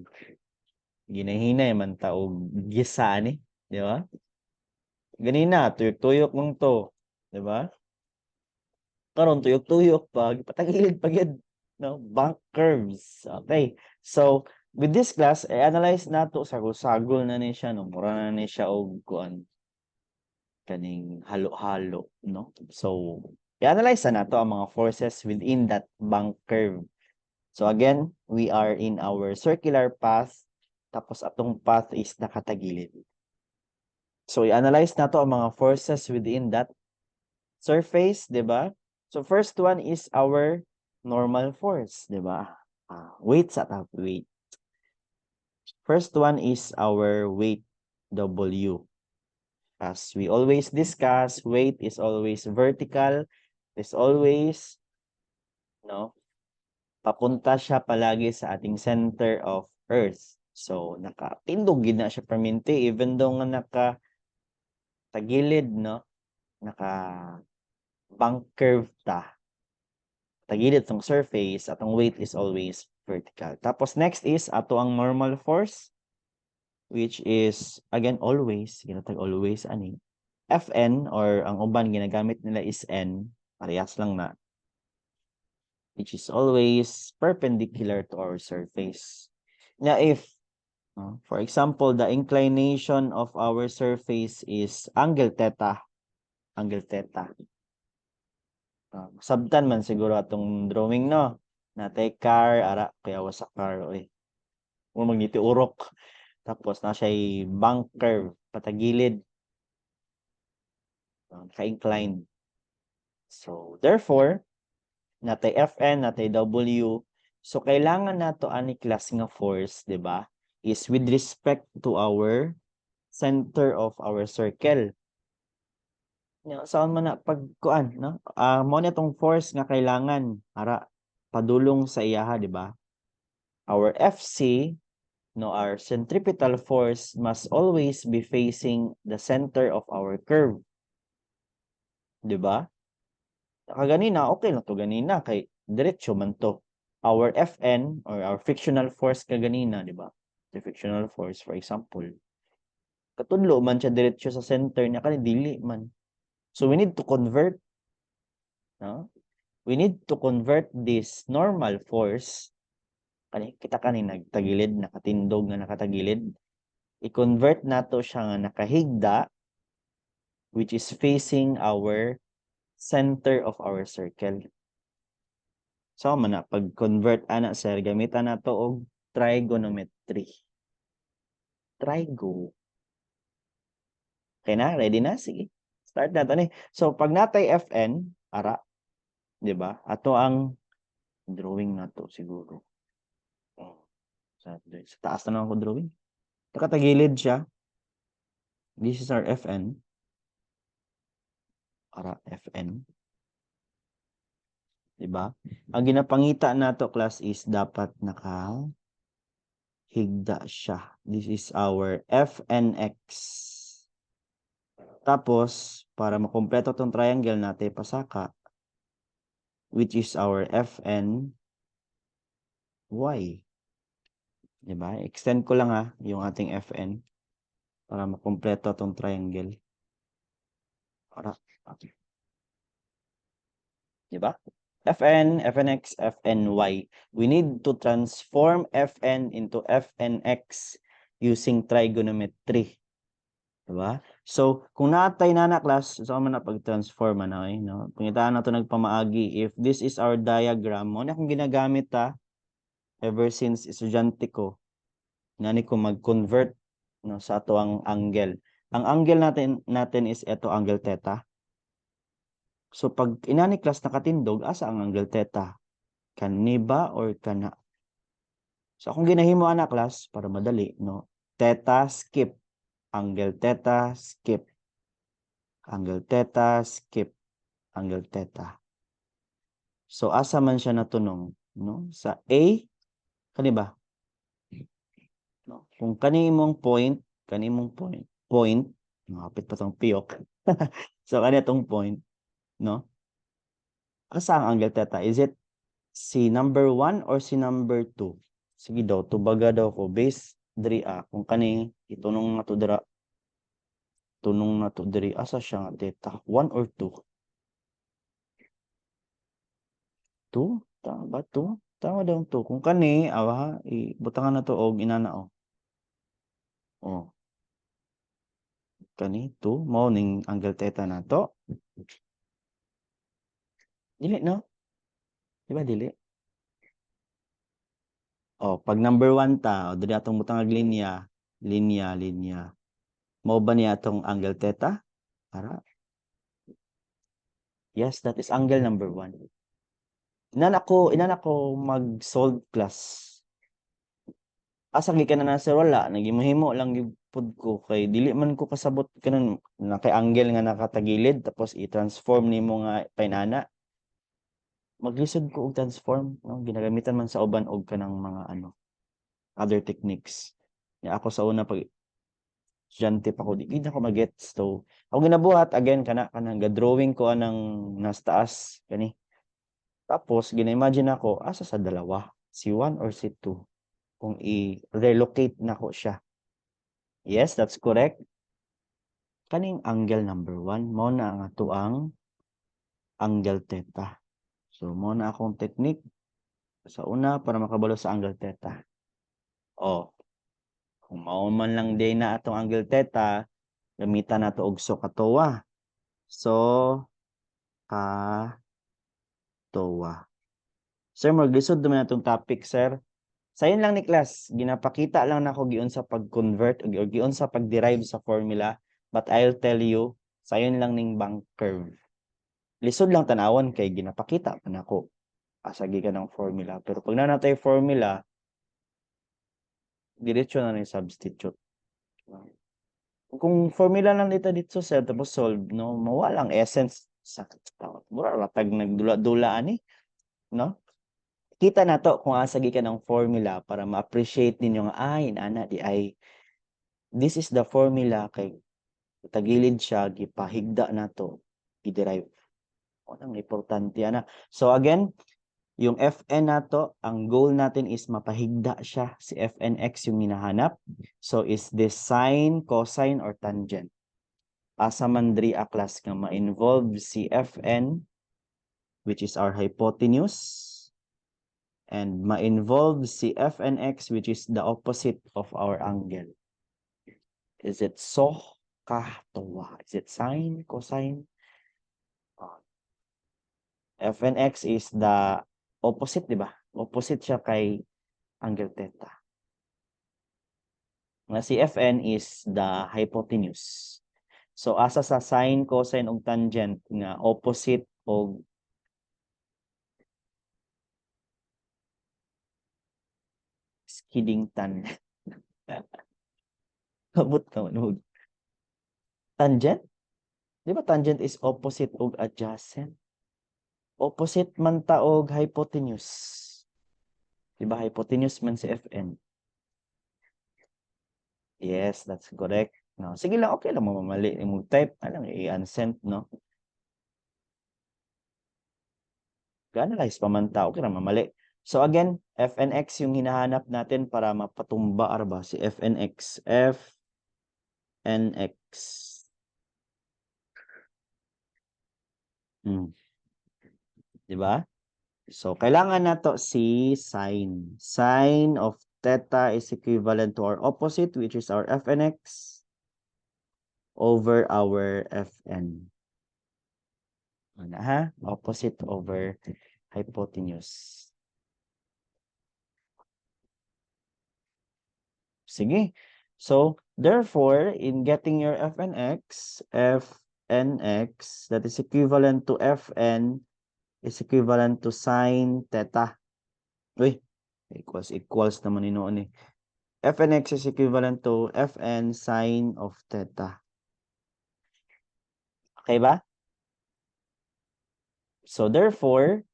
ginahinay man ta og gisa ni, di ba? Ganina tuyok-tuyok mong to, di ba? Karon tuyok-tuyok pa, patagilid pa gid, no? Bank curves. Okay. So, with this class, i-analyze nato sagol-sagol na ni siya, no? Mura na ni siya og kuan kaning halo-halo, no? So, i-analyze na nato ang mga forces within that bank curve. So again, we are in our circular path, tapos atong path is nakatagilid. So i-analyze nato ang mga forces within that surface, di ba? So first one is our normal force, di ba? Weight sa top, weight. First one is our weight, W. As we always discuss, weight is always vertical, is always, no, papunta siya palagi sa ating center of Earth. So, nakapindog gid na siya permanente even though nga tagilid, no? Bank curve ta. Tagilid tong surface, atong weight is always vertical. Tapos next is ato ang normal force, which is again always, ginatag always ani. Fn or ang uban ginagamit nila is N, parehas lang na, which is always perpendicular to our surface. Now, if, for example, the inclination of our surface is angle theta. Sabtan man siguro atong drawing, no? Natay car, ara, kaya sa car, oy. Kung magniti urok. Tapos na siya bank curve, patagilid. Naka-incline. So, therefore, natay Fn, natay W. So, kailangan nato ani class nga force, di ba? Is with respect to our center of our circle. Saan man na pagkuan, no? Mo na tong force nga kailangan para padulong sa iyaha, di ba? Our FC, no, our centripetal force must always be facing the center of our curve. Di ba? Kaganina, okay lang to ganina kay diretso man to. Our Fn or our frictional force kaganina, di ba? The frictional force, for example, katudlo man siya diretso sa center niya kani dili man. So we need to convert, no? We need to convert this normal force, kita kanina nagtagilid, nakatindog nga nakatagilid, i-convert nato siya nga nakahigda, which is facing our center of our circle. So man na pag-convert ana sir, gamitan nato og trigonometry. Trigo. Okay na? Ready na? Sige. Start na to ni. So pag natay Fn, ara, di ba? Ato ang drawing na to siguro. Sa taas na naman ko drawing. Nakatagilid siya. This is our Fn. Ara, Fn. Diba? Ang ginapangita nato class is dapat higda siya. This is our Fnx. Tapos, para makumpleto tong triangle natin pasaka, which is our Fny. Diba? Extend ko lang yung ating Fn para makumpleto tong triangle. Para, okay. Diba? Fn, Fnx, Fny. We need to transform Fn into Fnx using trigonometry. Diba? So, kung natay na class, so man na pag-transform no? Pangitaan na ito nagpamaagi. If this is our diagram, mo na akong ginagamit ever since estudyante ko, nani ko mag-convert no, sa ato ang angle. Ang angle natin is ito, angle theta. So, pag inani class nakatindog, asa ang angle theta? Kani ba or kana? So, akong ginahimo class, para madali, no? Theta, skip. Angle theta, skip. Angle theta, skip. Angle theta. So, asa man siya natunong, no? Sa A, kani ba? No? Kung kanimong point, nakapit pa tong piyok. So, kanitong point, no? Asa ang angle theta? Is it si number 1 or si number 2? Sige daw, tubaga daw ko. Base, diri kung kani, itunong na to dira. Tunong na to diri. Asa siya nga theta? 1 or 2? 2? Tama ba 2? Tama daw 2. Kung kani, ibutangan na to og inana. Kani 2. Mao ning angle theta na to. Dili, no? Diba dili? Pag number 1 dili atong butang linya. Linya. Mao ba niya atong angle theta? Ara. Yes, that is angle number 1. Inan ako mag-solve class. Asa gi na sir, wala nagimahimo lang gyud pud ko kay dili man ko kasabot kanon na kay angle nga nakatagilid tapos i-transform nimo nga painana. Maglisod ko og transform, no? Ginagamitan man sa uban og kanang mga other techniques. Ya ako sa una pag estudyante pa ko di gid ako magets. So ako ginabuhat again kanang ga-drawing ko anang nas taas kani. Tapos gina-imagine ako asa sa dalawa, si 1 or si 2 kung i-relocate nako siya. Yes, that's correct. Kaning angle number 1 mo na ang ato ang angle theta. So mo na akong technique sa una para makabalo sa angle theta. Kung mao man lang din na atong angle theta, gamitan nato og SOHCAHTOA. SOHCAHTOA. Sir, maglisod naman natong topic, sir. Sayon lang ni class, ginapakita lang nako giun sa pag-convert o giun sa pag-derive sa formula, but I'll tell you, sayon lang ning bank curve. Lisod lang tanawon kay ginapakita pa nako asagi ka ng formula. Pero pag nanatay formula, diretso na ni substitute. Kung formula lang dito sir, tapos solve, no, mawalang essence sa mura ratag nagdula-dula ani, no? Kita na to kung asa ka ng formula para ma-appreciate ninyo nga inana di ay this is the formula kay tagilid siya gipahigda nato i-derive. Ang importante ana. So again, yung Fn nato, ang goal natin is mapahigda siya si Fnx yung hinahanap. So is this sine, cosine or tangent? Asa man diri a class nga ma-involve si Fn which is our hypotenuse and ma-involve si Fnx which is the opposite of our angle. Is it SOHCAHTOA? Is it sine, cosine? Fnx is the opposite, di ba? Opposite siya kay angle theta. Nga si Fn is the hypotenuse. So asa sa sine, cosine ug tangent nga opposite og kidding tan. Kabot ka man. Tangent? Di ba tangent is opposite og adjacent? Opposite man ta og hypotenuse. Di ba hypotenuse man si Fn? Yes, that's correct. No, sige lang, okay lang mo mamali. Mo type, alang i-unsent, no? Analyze pa man ta, okay lang mamali. So again, f and x yung hinahanap natin para mapatumba arba si f and x. F and x. Di ba? So kailangan nato si sine. Sine of theta is equivalent to our opposite, which is our f and x over our fn. Ano ha? Opposite over hypotenuse. Sige. So, therefore, in getting your f and x, that is equivalent to fn is equivalent to sine theta. Uy, equals naman inoon eh. f and x is equivalent to fn sine of theta. Okay ba? So, therefore,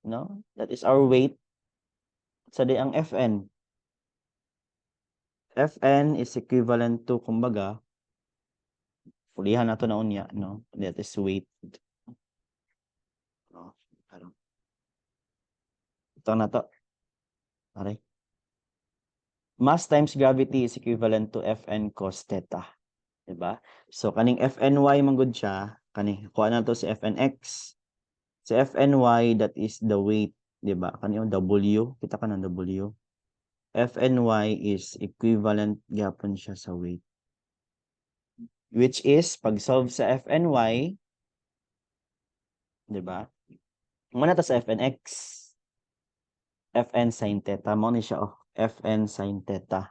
no, that is our weight. Sa di ang fn. Fn is equivalent to, kumbaga, pulihan nato na unya, no? That is weight. No, ito na to. Okay. Mass times gravity is equivalent to Fn cos theta. Diba? So, kaning Fny manggod siya, kaning, kuha na to si Fnx. Si Fny, that is the weight. Diba? Kaning W, kita ka ng W. Fny is equivalent gyapon siya sa weight. Which is, pag solve sa Fny, diba? Muna to sa Fnx. Fn sin theta. Mo ni siya, oh. Fn sin theta.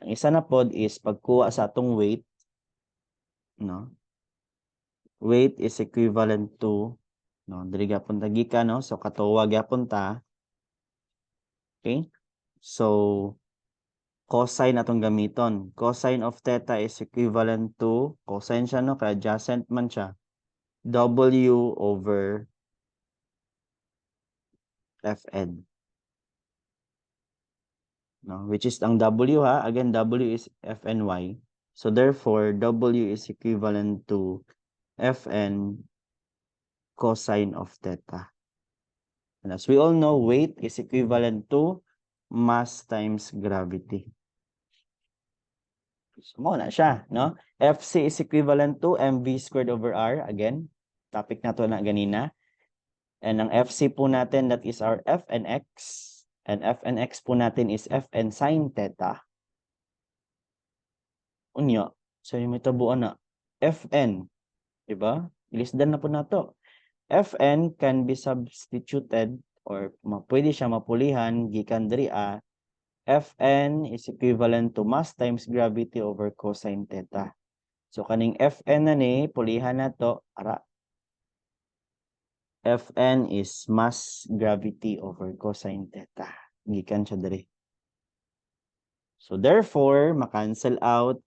Ang isa na pod is pagkuha sa atong weight, no? Weight is equivalent to, no, diri gyapon ta gikan, no? So katuwa gyapon ta. Okay? So cosine atong gamiton. Cosine of theta is equivalent to, cosine siya, no, kaya adjacent man siya. W over Fn. No, which is ang W ha, again W is Fny. So therefore W is equivalent to Fn cosine of theta. And as we all know, weight is equivalent to mass times gravity. So, mo na siya, no? Fc is equivalent to mv squared over r. Again, topic na to na ganina. And ang Fc po natin, that is our f and x. And f and x po natin is fn sine theta. Unya, so yung may tabuan na, fn, diba? Ilisdan na po na to. Fn can be substituted or pwede siya mapulihan gikan diri a Fn is equivalent to mass times gravity over cosine theta. So kaning Fn na ni pulihan na to ara. Fn is mass gravity over cosine theta. Gikan siya diri. So therefore, cancel out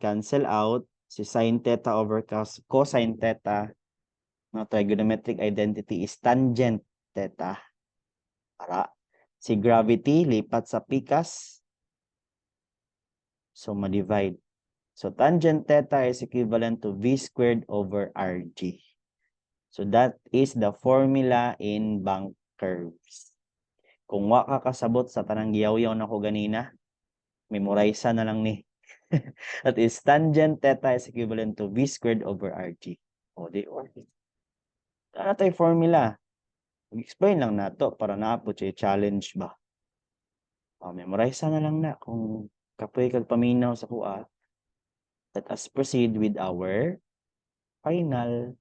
si sine theta over cosine theta. No, trigonometric identity is tangent theta. Para si gravity lipat sa pikas. So ma-divide. So tangent theta is equivalent to v squared over rg. So that is the formula in bank curves. Kung wa ka kasabot sa tanang giyaw-yaw na ko ganina, memorize na lang ni. That is tangent theta is equivalent to v squared over rg. O di or. Ano tayo formula? Explain lang na to para naapot siya challenge ba. O, memorize na lang na kung kapoy kag paminaw sa kuha. Let us proceed with our final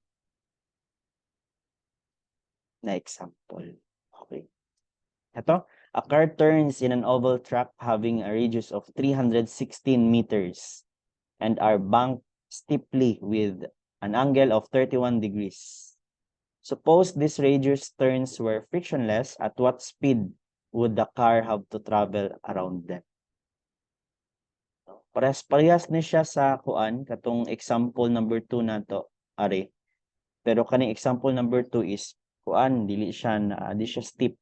na example. Okay. Ito, a car turns in an oval track having a radius of 316 meters and are banked steeply with an angle of 31 degrees. Suppose this radius turns were frictionless, at what speed would the car have to travel around them? Parehas ni siya sa kuan, katong example number 2 na to, are. Pero kaning example number 2 is kuan, di siya steep.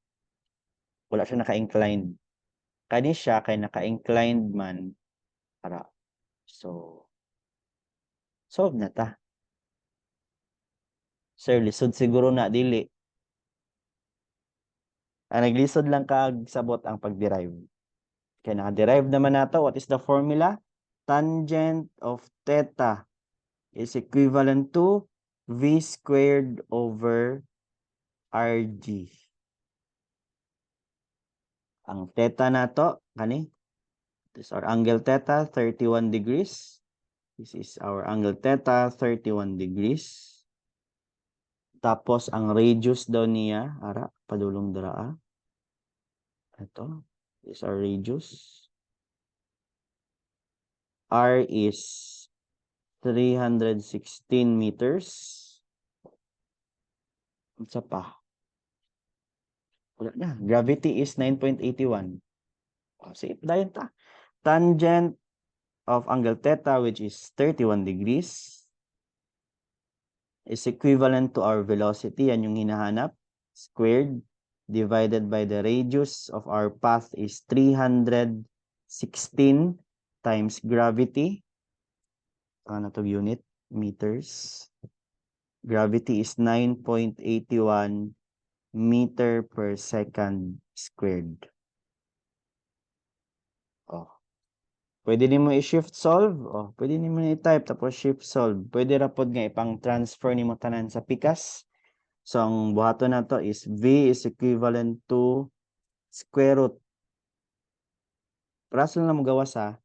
Wala siya naka-inclined. Kani siya kay naka-inclined man para. So, solve na ta. Sir, lisod siguro na dili. Naglisod lang kag sabot ang pag-derive. Kaya naka-derive naman nato. What is the formula? Tangent of theta is equivalent to v squared over rg. Ang theta nato, kani? This is our angle theta, 31 degrees. This is our angle theta, 31 degrees. Tapos, ang radius daw niya, ara, padulong draa. Ito, this is our radius. R is 316 meters. Isa pa. Wala na. Gravity is 9.81. Safe dayon ta. Tangent of angle theta, which is 31 degrees, is equivalent to our velocity. Yan yung hinahanap. Squared divided by the radius of our path is 316 times gravity. Ano to unit? Meters. Gravity is 9.81 meter per second squared. Oh. Pwede nimo i-shift solve. Oh, pwede nimo i-type tapos shift solve. Pwede ra pod nga ipang transfer nimo tanan sa pikas. So ang buhaton nato is v is equivalent to square root. Para lang mo gawa sa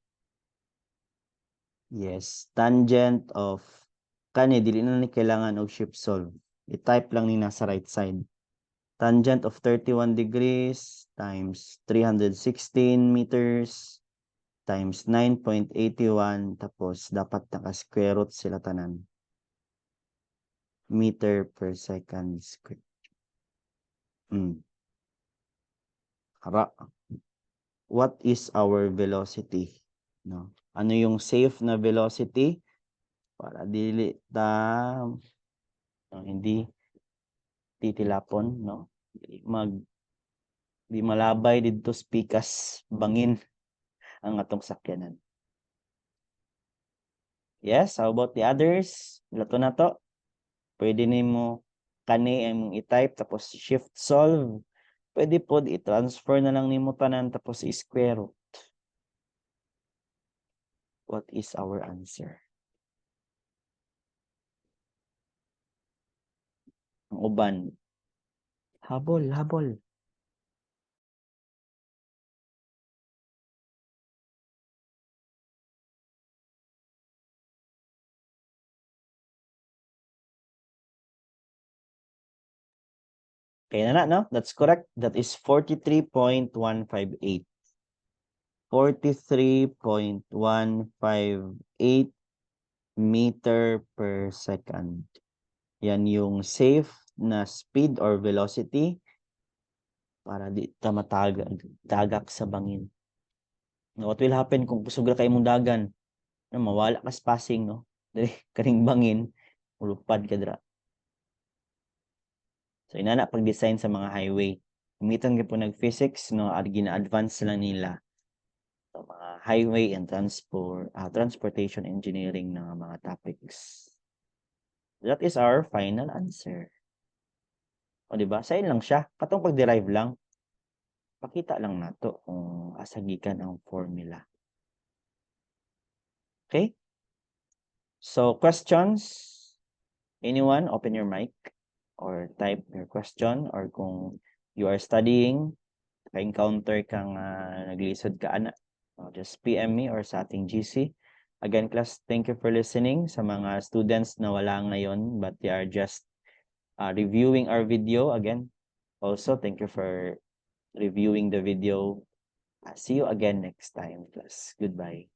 yes, tangent of kani dili na ni kailangan og shift solve. I-type lang ni nasa right side. Tangent of 31 degrees times 316 meters times 9.81 tapos dapat naka-square root sila tanan. Meter per second square. Hara. What is our velocity? No. Ano yung safe na velocity? Para dili ta hindi titilapon, no? Di malabay didto spikas bangin ang atong sakyanan. Yes, how about the others? Lato na to. Pwede nimo kani ang i-type tapos shift solve. Pwede pod i-transfer na lang nimo tanan tapos i-square root. What is our answer? Ang uban. Habol. Kaya na, no? That's correct. That is 43.158. 43.158 meter per second. Yan yung safe na speed or velocity para di ta matagak sa bangin. What will happen kung kusog ra kay mong dagan? Mawala ka sa passing, no? Dili kaning bangin, ulupad ka dira. So inana pag-design sa mga highway. Gamitan gyud po nag-physics, no, at gina-advance lang nila sa mga highway and transportation engineering na mga topics. That is our final answer. O di ba? Sain lang siya. Katong pag-derive lang. Pakita lang nato kung asagikan ang formula. Okay? So questions? Anyone, open your mic or type your question, or kung you are studying, ka-encounter kang naglisod ka ana, just PM me or sa ating GC. Again, class, thank you for listening. Sa mga students na wala ngayon but they are just reviewing our video, again, also thank you for reviewing the video. See you again next time, class. Goodbye.